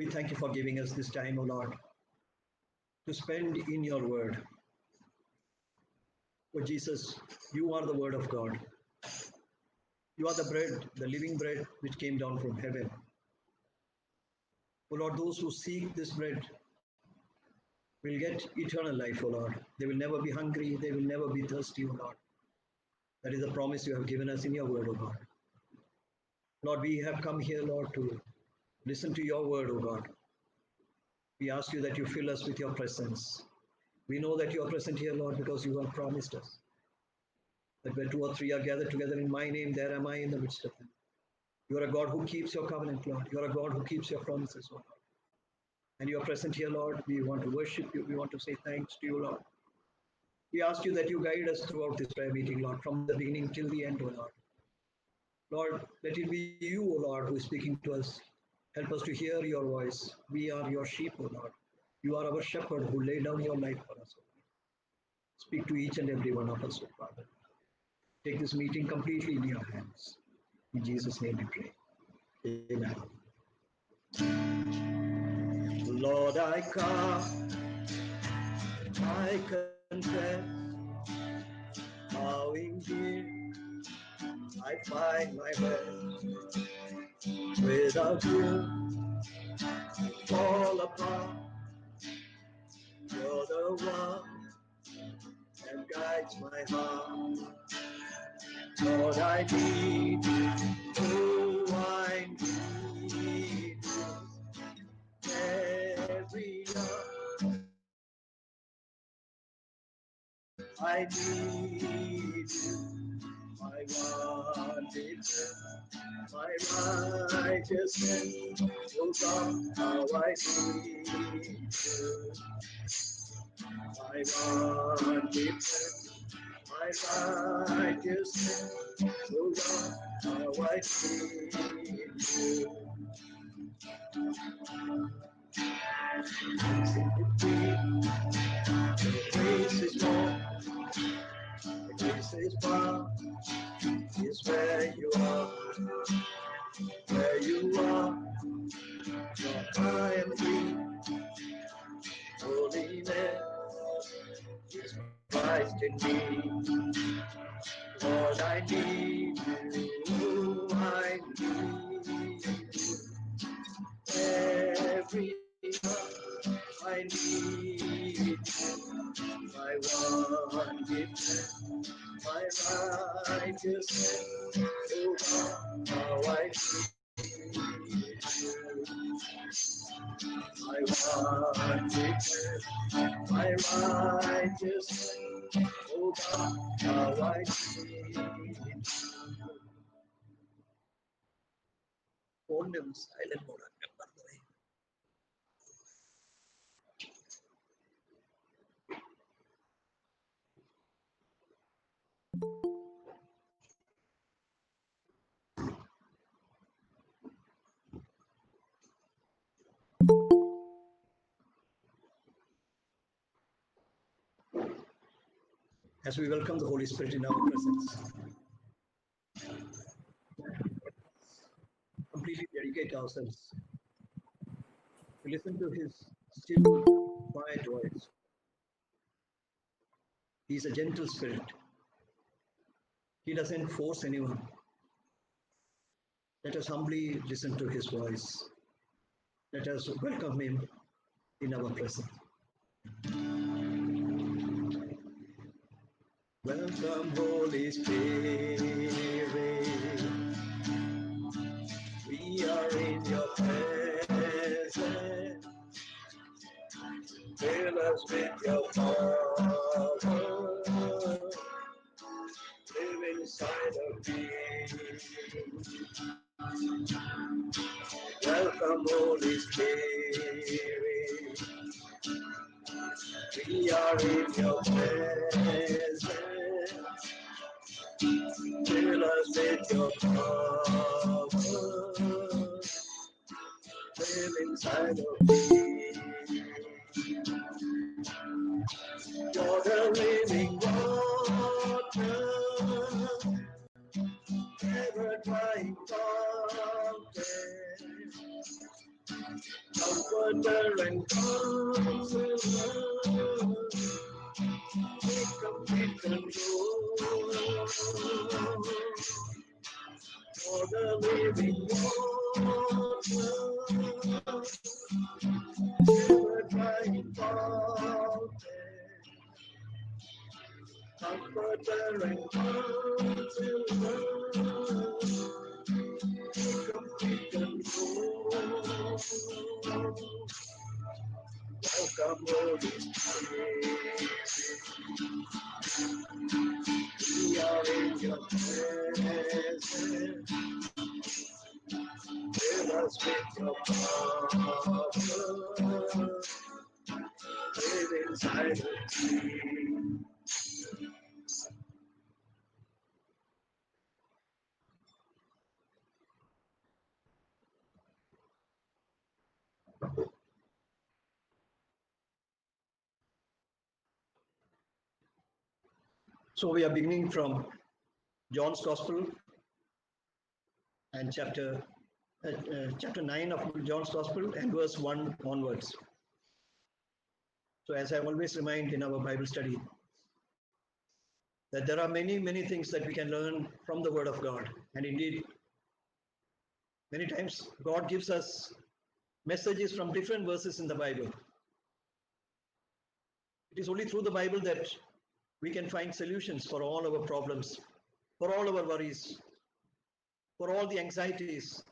We thank you for giving us this time, O Lord, to spend in your word. Oh Jesus, you are the word of God. You are the bread, the living bread which came down from heaven. O Lord, those who seek this bread will get eternal life, O Lord. They will never be hungry, they will never be thirsty, O Lord. That is the promise you have given us in your word, O God. Lord, we have come here, Lord, to listen to your word, O God. We ask you that you fill us with your presence. We know that you are present here, Lord, because you have promised us that where 2 or 3 are gathered together in my name, there am I in the midst of them. You are a God who keeps your covenant, Lord. You are a God who keeps your promises, O Lord. And you are present here, Lord. We want to worship you. We want to say thanks to you, Lord. We ask you that you guide us throughout this prayer meeting, Lord, from the beginning till the end, O Lord. Lord, let it be you, O Lord, who is speaking to us. Help us to hear your voice. We are your sheep, O Lord. You are our shepherd who laid down your life for us, O Lord. Speak to each and every one of us, O Father. Take this meeting completely in your hands. In Jesus' name we pray. Amen. Lord, I come, I confess, bowing here, I find my rest. Without you, I fall apart. You're the one that guides my heart. Lord, I need you. Oh, I need you. Every hour I need you. My one defense, my righteousness. Oh God, how I need you. My one defense, my righteousness. Oh God, how I need you. The grace is more, the grace is far, is where you are, where you are. Lord, I am free, holiness is Christ in me. Lord, I need you, I need you. Every hour I need you. My one gift, my righteousness. Oh God, how I need you. My one gift, my righteousness. Oh God, how I need you. Phone silent mode. As we welcome the Holy Spirit in our presence, completely dedicate ourselves to listen to his still, quiet voice. He is a gentle spirit. He doesn't force anyone. Let us humbly listen to his voice. Let us welcome him in our presence. Welcome, Holy Spirit. We are in your presence. Fill us with your power. Live inside of me. Welcome, Holy Spirit. We are in your presence. Fill us with your power. Live inside of me. You're the living water, ever drying fountain. Comforter and counselor, take complete control. For the living water, ever drying fountain, comforter and counselor, take complete control. Welcome, Holy Spirit, we are in your presence. Fill us with your power, live inside of me. So we are beginning from John's Gospel and chapter 9 of John's Gospel and verse 1 onwards. So as I always remind in our Bible study, that there are many things that we can learn from the Word of God. And indeed, many times God gives us messages from different verses in the Bible. It is only through the Bible that we can find solutions for all our problems, for all our worries, for all the anxieties,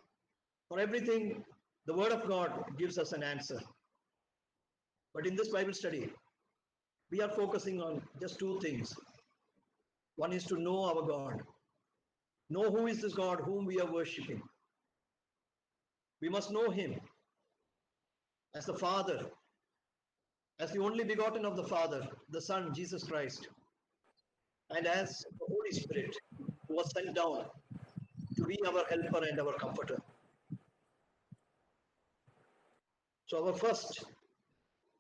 for everything. The Word of God gives us an answer. But in this Bible study, we are focusing on just two things. One is to know our God, know who is this God whom we are worshipping. We must know Him as the Father, as the only begotten of the Father, the Son, Jesus Christ, and as the Holy Spirit, who was sent down to be our helper and our comforter. So our first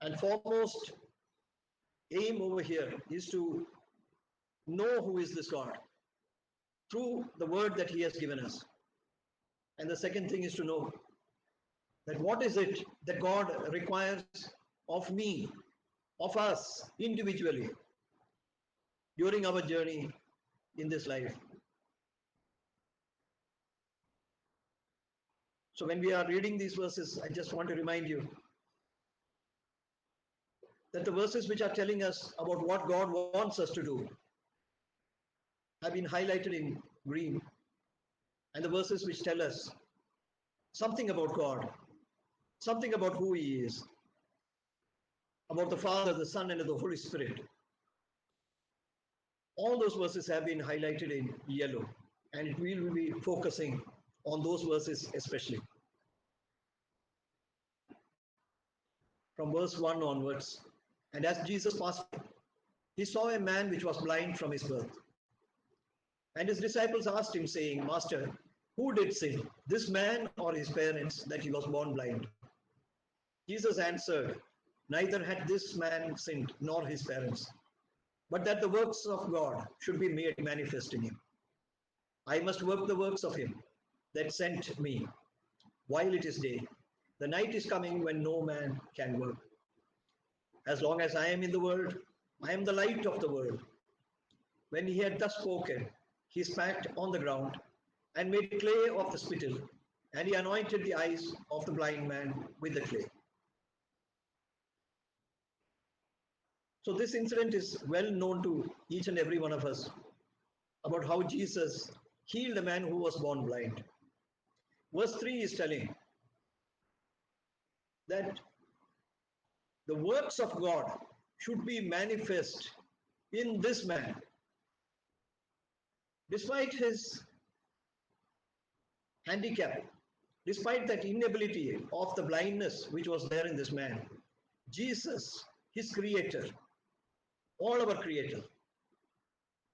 and foremost aim over here is to know who is this God through the word that He has given us. And the second thing is to know that what is it that God requires of me, of us individually during our journey in this life. So when we are reading these verses, I just want to remind you that the verses which are telling us about what God wants us to do have been highlighted in green, and the verses which tell us something about God, something about who He is, about the Father, the Son, and the Holy Spirit. All those verses have been highlighted in yellow, and we will be focusing on those verses especially. From verse 1 onwards, and as Jesus passed by, He saw a man which was blind from his birth. And His disciples asked Him, saying, Master, who did sin, this man or his parents, that he was born blind? Jesus answered, Neither had this man sinned nor his parents, but that the works of God should be made manifest in him. I must work the works of Him that sent me while it is day. The night is coming when no man can work. As long as I am in the world, I am the light of the world. When He had thus spoken, He spat on the ground and made clay of the spittle, and He anointed the eyes of the blind man with the clay. So this incident is well known to each and every one of us about how Jesus healed a man who was born blind. Verse 3 is telling that the works of God should be manifest in this man. Despite his handicap, despite that inability of the blindness which was there in this man, Jesus, His Creator, all our Creator,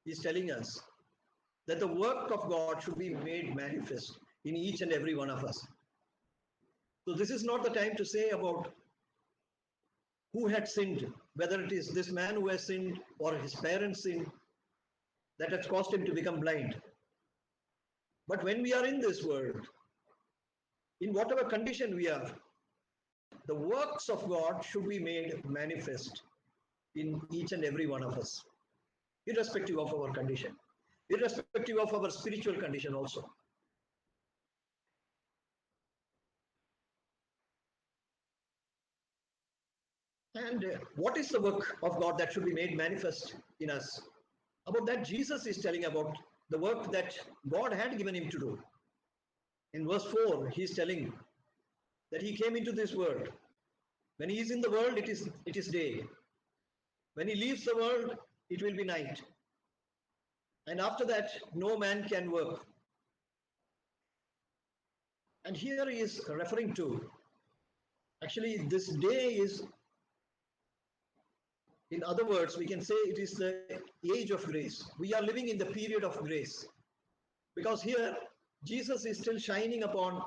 is telling us that the work of God should be made manifest in each and every one of us. So this is not the time to say about who had sinned, whether it is this man who has sinned or his parents sinned that has caused him to become blind. But when we are in this world, in whatever condition we are, the works of God should be made manifest in each and every one of us, irrespective of our condition, irrespective of our spiritual condition also. And what is the work of God that should be made manifest in us? About that, Jesus is telling about the work that God had given him to do. In verse 4, he is telling that he came into this world. When he is in the world, it is day. When he leaves the world, it will be night. And after that, no man can work. And here he is referring to, actually, this day is, in other words, we can say it is the age of grace. We are living in the period of grace. Because here, Jesus is still shining upon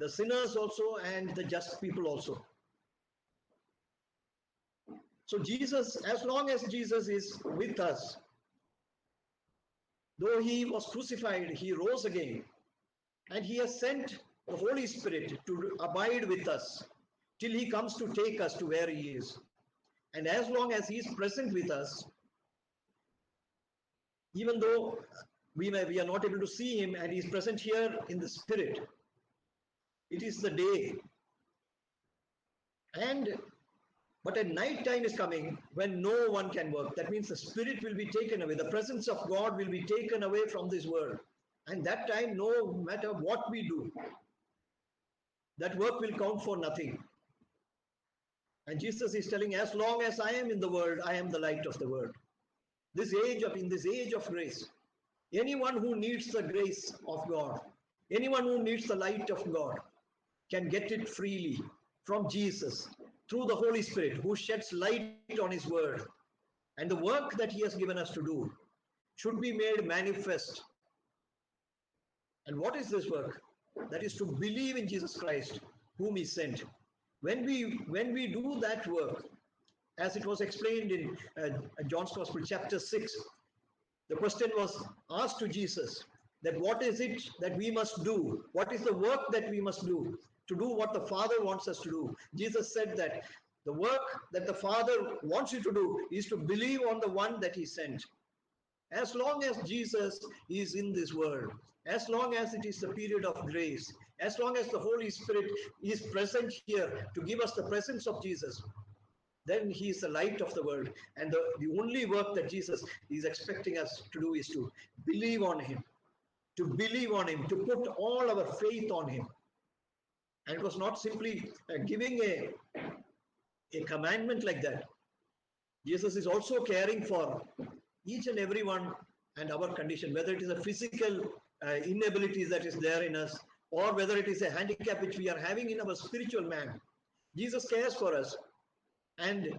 the sinners also and the just people also. So Jesus, as long as Jesus is with us, though he was crucified, he rose again. And he has sent the Holy Spirit to abide with us till he comes to take us to where he is. And as long as he is present with us, even though we are not able to see him and he is present here in the spirit, it is the day. But a night time is coming when no one can work. That means the spirit will be taken away. The presence of God will be taken away from this world. And that time, no matter what we do, that work will count for nothing. And Jesus is telling, as long as I am in the world, I am the light of the world. In this age of grace, anyone who needs the grace of God, anyone who needs the light of God, can get it freely from Jesus through the Holy Spirit, who sheds light on his word. And the work that he has given us to do should be made manifest. And what is this work? That is to believe in Jesus Christ, whom he sent. When we do that work, as it was explained in John's Gospel, chapter 6, the question was asked to Jesus that what is it that we must do? What is the work that we must do to do what the Father wants us to do? Jesus said that the work that the Father wants you to do is to believe on the one that he sent. As long as Jesus is in this world, as long as it is the period of grace, as long as the Holy Spirit is present here to give us the presence of Jesus, then he is the light of the world. And the only work that Jesus is expecting us to do is to believe on him, to put all our faith on him. And it was not simply giving a commandment like that. Jesus is also caring for each and every one and our condition, whether it is a physical inability that is there in us, or whether it is a handicap which we are having in our spiritual man. Jesus cares for us. And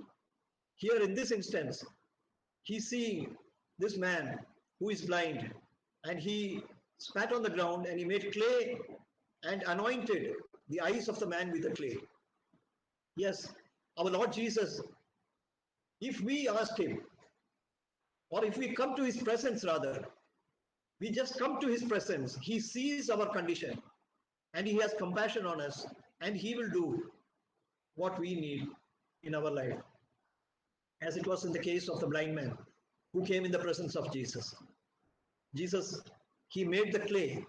here in this instance, he's seeing this man who is blind, and he spat on the ground and he made clay and anointed the eyes of the man with the clay. Yes, our Lord Jesus, if we ask him, or if we come to his presence rather, we just come to his presence, he sees our condition and he has compassion on us, and he will do what we need in our life. As it was in the case of the blind man who came in the presence of Jesus. Jesus, he made the clay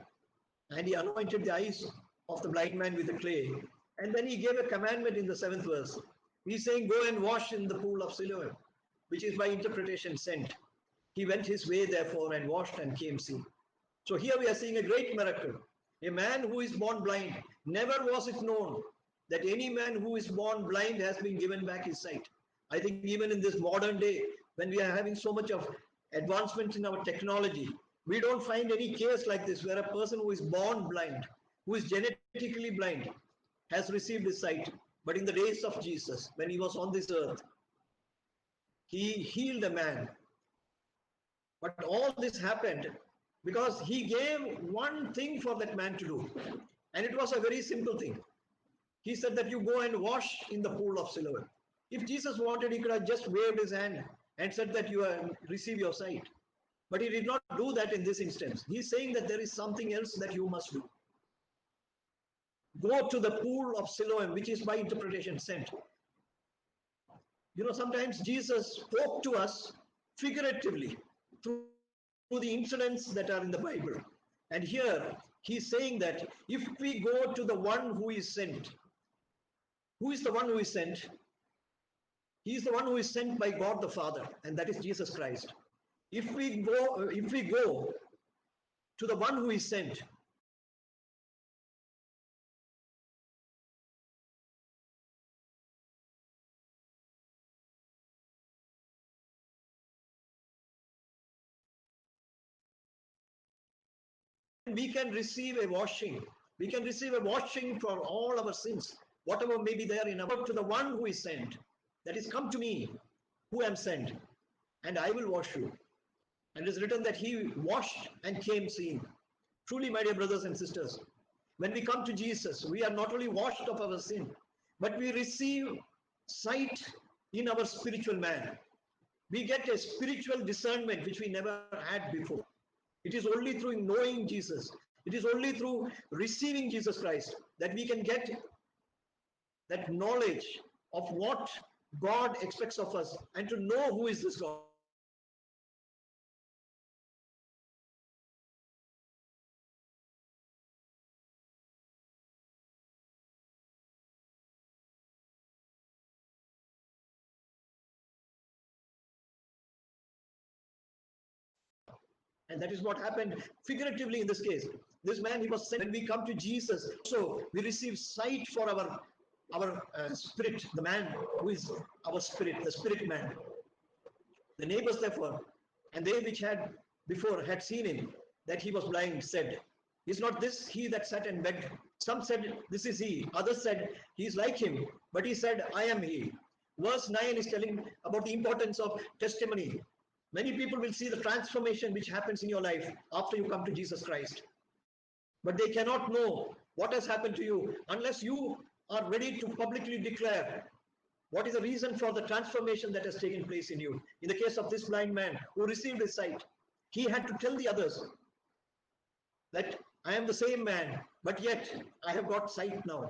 and he anointed the eyes of the blind man with the clay. And then he gave a commandment in the 7th verse. He's saying, go and wash in the pool of Siloam, which is by interpretation sent. He went his way, therefore, and washed and came seeing. So here we are seeing a great miracle. A man who is born blind, never was it known that any man who is born blind has been given back his sight. I think even in this modern day, when we are having so much of advancement in our technology, we don't find any case like this where a person who is born blind, who is genetically blind, has received his sight. But in the days of Jesus, when he was on this earth, he healed a man. But all this happened because he gave one thing for that man to do. And it was a very simple thing. He said that you go and wash in the pool of Siloam. If Jesus wanted, he could have just waved his hand and said that you receive your sight. But he did not do that in this instance. He's saying that there is something else that you must do. go to the pool of Siloam, which is by interpretation sent. Sometimes Jesus spoke to us figuratively through the incidents that are in the Bible. And here he's saying that if we go to the one who is sent, who is the one who is sent? He is the one who is sent by God the Father, and that is Jesus Christ. If we go to the one who is sent, we can receive a washing. We can receive a washing for all our sins, whatever may be there in our, to the one who is sent. That is, come to me, who am sent, and I will wash you. And it is written that he washed and came seeing. Truly, my dear brothers and sisters, when we come to Jesus, we are not only washed of our sin, but we receive sight in our spiritual man. We get a spiritual discernment which we never had before. It is only through knowing Jesus, it is only through receiving Jesus Christ that we can get that knowledge of what God expects of us and to know who is this God. And that is what happened figuratively in this case. This man, he was sent. When we come to Jesus, so we receive sight for our spirit, the man who is our spirit, the spirit man. The neighbors therefore, and they which had before had seen him, that he was blind, said, is not this he that sat and begged? Some said, this is he. Others said, he is like him. But he said, I am he. Verse 9 is telling about the importance of testimony. Many people will see the transformation which happens in your life after you come to Jesus Christ. But they cannot know what has happened to you unless you are ready to publicly declare what is the reason for the transformation that has taken place in you. In the case of this blind man who received his sight, he had to tell the others that I am the same man, but yet I have got sight now.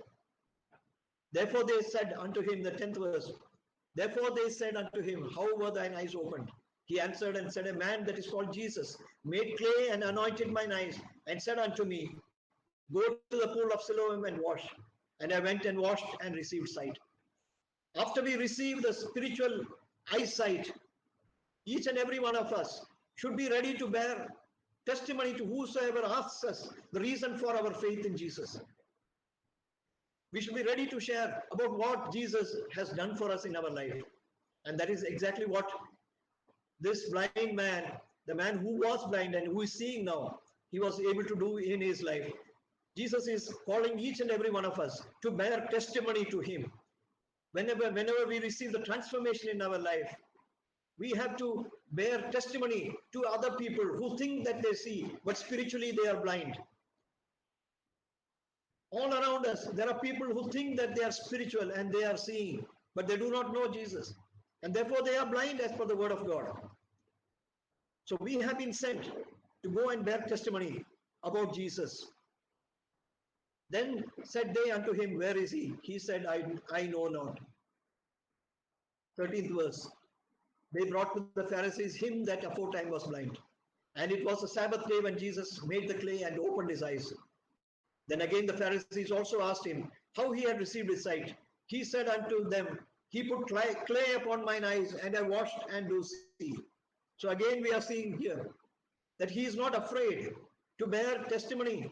Therefore they said unto him, the 10th verse, therefore they said unto him, how were thine eyes opened? He answered and said, a man that is called Jesus made clay and anointed mine eyes and said unto me, go to the pool of Siloam and wash. And I went and washed and received sight. After we receive the spiritual eyesight, each and every one of us should be ready to bear testimony to whosoever asks us the reason for our faith in Jesus. We should be ready to share about what Jesus has done for us in our life. And that is exactly what this blind man, the man who was blind and who is seeing now, he was able to do in his life. Jesus is calling each and every one of us to bear testimony to him. Whenever we receive the transformation in our life, we have to bear testimony to other people who think that they see, but spiritually they are blind. All around us, there are people who think that they are spiritual and they are seeing, but they do not know Jesus. And therefore they are blind as per the word of God. So we have been sent to go and bear testimony about Jesus. Then said they unto him, where is he? He said, I know not. 13th verse. They brought to the Pharisees him that aforetime was blind. And it was a Sabbath day when Jesus made the clay and opened his eyes. Then again the Pharisees also asked him how he had received his sight. He said unto them, he put clay upon mine eyes, and I washed and do see. So again we are seeing here that he is not afraid to bear testimony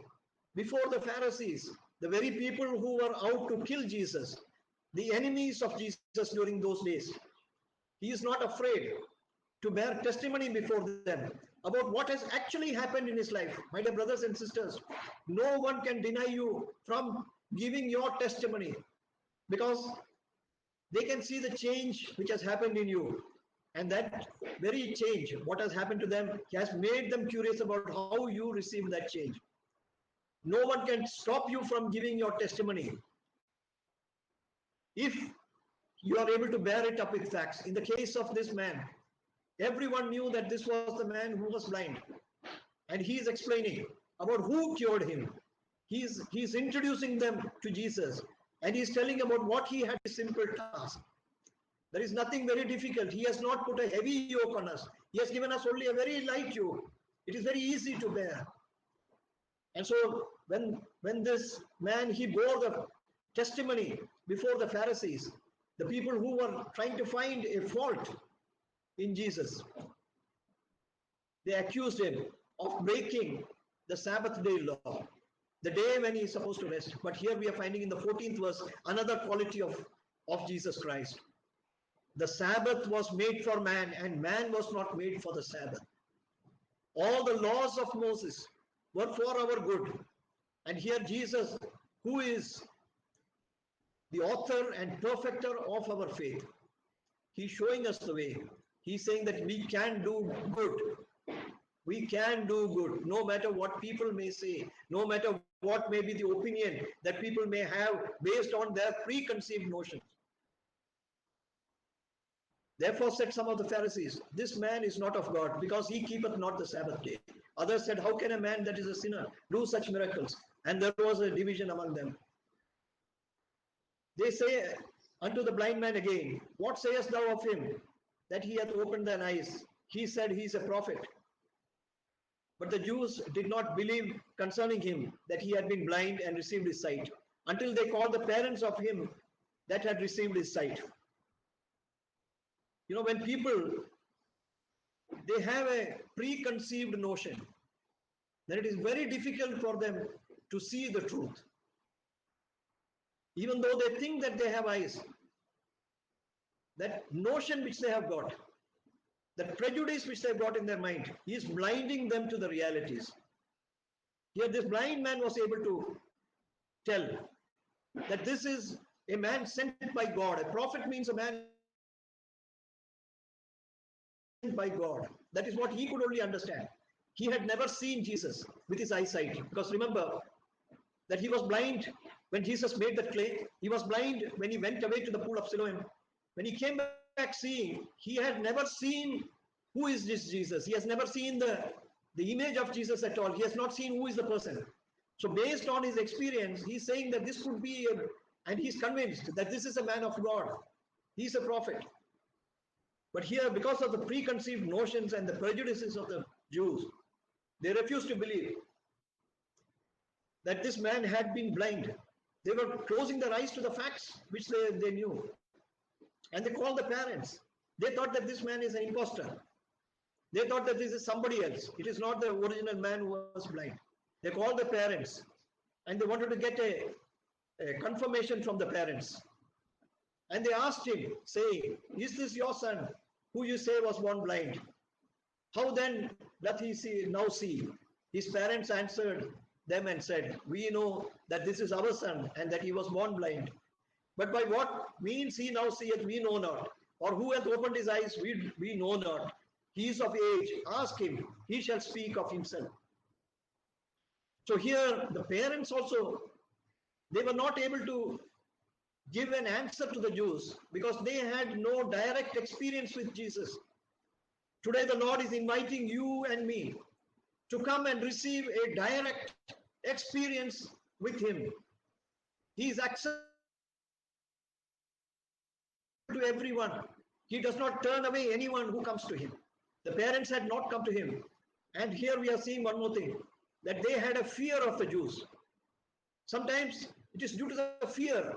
before the Pharisees, the very people who were out to kill Jesus, the enemies of Jesus during those days. He is not afraid to bear testimony before them about what has actually happened in his life. My dear brothers and sisters, no one can deny you from giving your testimony, because they can see the change which has happened in you. And that very change, what has happened to them, has made them curious about how you received that change. No one can stop you from giving your testimony if you are able to bear it up with facts. In the case of this man, everyone knew that this was the man who was blind. And he is explaining about who cured him. He's introducing them to Jesus, and he's telling about what he had a simple task. There is nothing very difficult. He has not put a heavy yoke on us. He has given us only a very light yoke. It is very easy to bear. And so when this man, he bore the testimony before the Pharisees, the people who were trying to find a fault in Jesus, they accused him of breaking the Sabbath day law, the day when he is supposed to rest. But here we are finding in the 14th verse another quality of Jesus Christ. The Sabbath was made for man, and man was not made for the Sabbath. All the laws of Moses were for our good. And here Jesus, who is the author and perfecter of our faith, he's showing us the way. He's saying that we can do good. We can do good, no matter what people may say, no matter what may be the opinion that people may have based on their preconceived notions. Therefore said some of the Pharisees, this man is not of God, because he keepeth not the Sabbath day. Others said, how can a man that is a sinner do such miracles? And there was a division among them. They say unto the blind man again, what sayest thou of him, that he hath opened thine eyes? He said, he is a prophet. But the Jews did not believe concerning him that he had been blind and received his sight, until they called the parents of him that had received his sight. You know, when people, they have a preconceived notion, then it is very difficult for them to see the truth. Even though they think that they have eyes, that notion which they have got, that prejudice which they have got in their mind, is blinding them to the realities. Here this blind man was able to tell that this is a man sent by God. A prophet means a man by God. That is what he could only understand. He had never seen Jesus with his eyesight, because remember that he was blind when Jesus made that clay. He was blind when he went away to the pool of Siloam. When he came back seeing, he had never seen who is this Jesus. He has never seen the image of Jesus at all. He has not seen who is the person. So based on his experience, he's saying that this could be and he's convinced that this is a man of God. He's a prophet. But here, because of the preconceived notions and the prejudices of the Jews, they refused to believe that this man had been blind. They were closing their eyes to the facts which they knew. And they called the parents. They thought that this man is an impostor. They thought that this is somebody else. It is not the original man who was blind. They called the parents, and they wanted to get a confirmation from the parents. And they asked him, saying, is this your son, who you say was born blind? How then doth he now see? His parents answered them and said, we know that this is our son, and that he was born blind. But by what means he now seeth, we know not. Or who hath opened his eyes, we know not. He is of age. Ask him, he shall speak of himself. So here the parents also, they were not able to give an answer to the Jews, because they had no direct experience with Jesus. Today the Lord is inviting you and me to come and receive a direct experience with him. He is accessible to everyone. He does not turn away anyone who comes to him. The parents had not come to him. And here we are seeing one more thing, that they had a fear of the Jews. Sometimes it is due to the fear.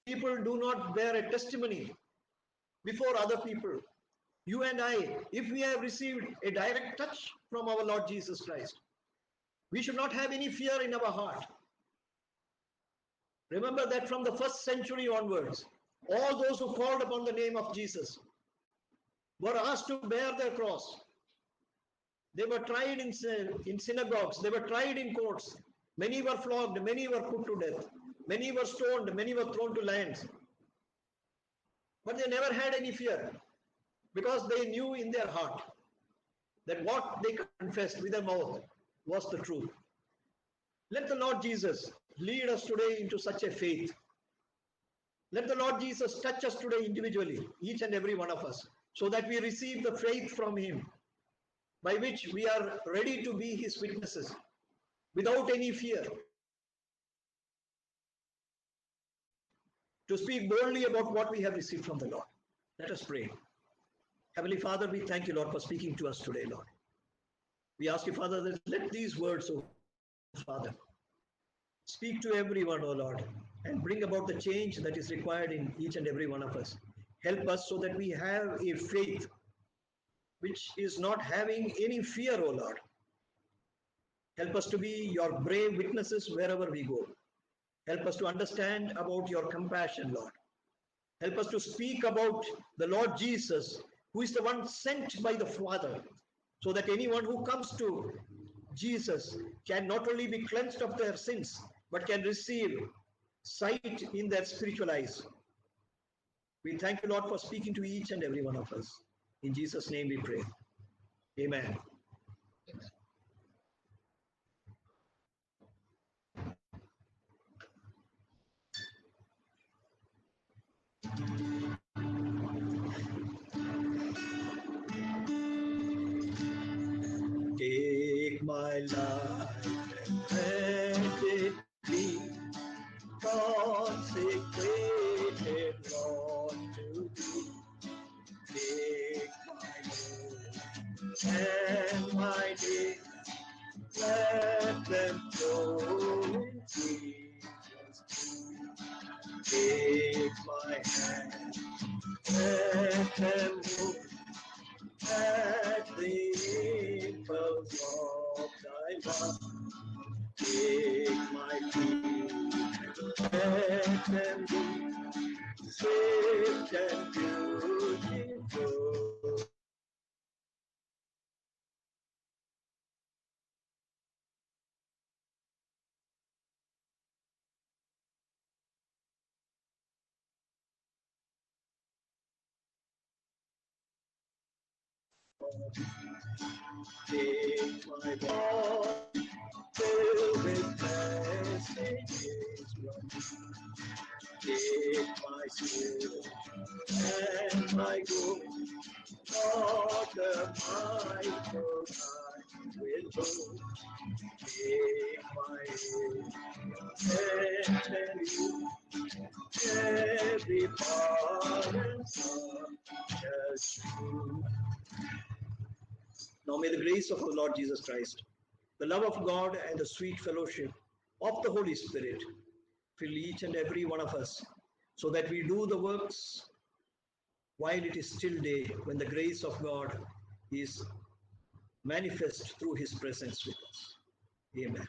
People do not bear a testimony before other people. You and I, if we have received a direct touch from our Lord Jesus Christ, we should not have any fear in our heart. Remember that from the first century onwards, all those who called upon the name of Jesus were asked to bear their cross. They were tried in synagogues, they were tried in courts. Many were flogged, many were put to death. Many were stoned, many were thrown to lions. But they never had any fear because they knew in their heart that what they confessed with their mouth was the truth. Let the Lord Jesus lead us today into such a faith. Let the Lord Jesus touch us today individually, each and every one of us, so that we receive the faith from Him, by which we are ready to be His witnesses without any fear, to speak boldly about what we have received from the Lord. Let us pray. Heavenly Father, we thank you, Lord, for speaking to us today, Lord. We ask you, Father, that let these words, oh Father, speak to everyone, oh Lord, and bring about the change that is required in each and every one of us. Help us so that we have a faith which is not having any fear, oh Lord. Help us to be your brave witnesses wherever we go. Help us to understand about your compassion, Lord. Help us to speak about the Lord Jesus, who is the one sent by the Father, so that anyone who comes to Jesus can not only be cleansed of their sins, but can receive sight in their spiritual eyes. We thank you, Lord, for speaking to each and every one of us. In Jesus' name we pray. Amen. Take my life and let it be consecrated, Lord, to thee. Take my life and my days, let them flow in Jesus' name. Take my hand, let them move at the impulse of thy love. Take my feet, let them be swift and beautiful. Take my body, filled with messages from thee. Take my spirit and my good, Lord, the mindful I will go. Take my head and tell you every part and such true. Now may the grace of the Lord Jesus Christ, the love of God, and the sweet fellowship of the Holy Spirit fill each and every one of us, so that we do the works while it is still day, when the grace of God is manifest through His presence with us. Amen.